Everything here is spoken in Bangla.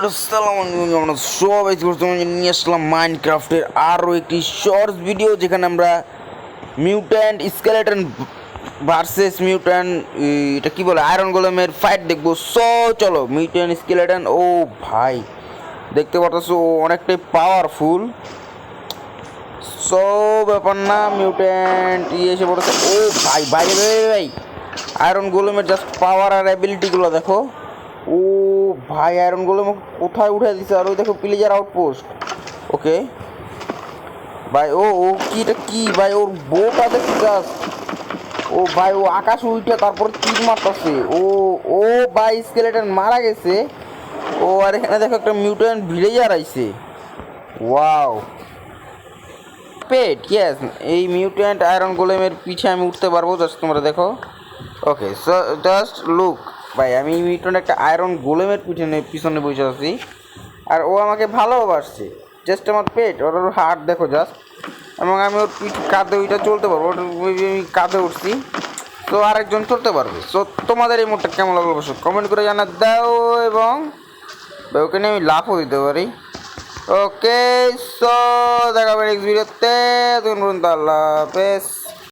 আসসালামু আলাইকুম, আমরা সবাই নিয়ে আসলাম মাইনক্রাফটের আরও একটি শর্টস ভিডিও, যেখানে আমরা মিউট্যান্ট স্কেলেটন ভার্সেস মিউট্যান্ট, এটা কি বলে, আয়রন গোলেমের ফাইট দেখবো। চলো মিউট্যান্ট স্কেলেটন। ও ভাই, দেখতে পারতেছো ও অনেকটাই পাওয়ারফুল। ব্যাপার না, মিউট্যান্ট এসে পড়েছে। ও ভাই ভাই ভাই ভাই, আয়রন গোলেমের জাস্ট পাওয়ার আর অ্যাবিলিটিগুলো দেখো। ও ভাই, আয়রন গোলেম কোথায় উঠে দিছে। আর ওই দেখো প্লেজার আউটপোস্ট। ওকে ভাই, ও ও কি, এটা কি ভাই, ওর বোটা দেখছি জাস্ট। ও ভাই, ও আকাশ উঠে তারপর তীর মারতেছে। ও ও ভাই, স্কেলেটন মারা গেছে। ও আর এখানে দেখো একটা মিউট্যান্ট ভিলেজার আইছে। ওয়াও, পেট, ইয়েস। এই মিউট্যান্ট আয়রন গোলেমের পিছে আমি উঠতে পারবো, জাস্ট তোমরা দেখো। ওকে, সো জাস্ট লুক ভাই, আমি মিউট্যান্ট একটা আয়রন গোলেমের পিছনে বসে আছি, আর ও আমাকে ভালোবাসছে। জাস্ট আমার পেট, ওর হার্ট দেখো জাস্ট। এবং আমি ওর পিঠ কাঁধে ওইটা চলতে পারবো, ওটা আমি কাঁধে উঠছি। তো আরেকজন চলতে পারবে। সো তোমাদের এই মোডটা কেমন লাগলো অবশ্যই কমেন্ট করে জানা দাও, এবং ওকে নিয়ে আমি লাভও দিতে পারি। ওকে, সো দেখা হবে নেক্সট ভিডিওতে। তখন পর্যন্ত আল্লাহ হাফেজ।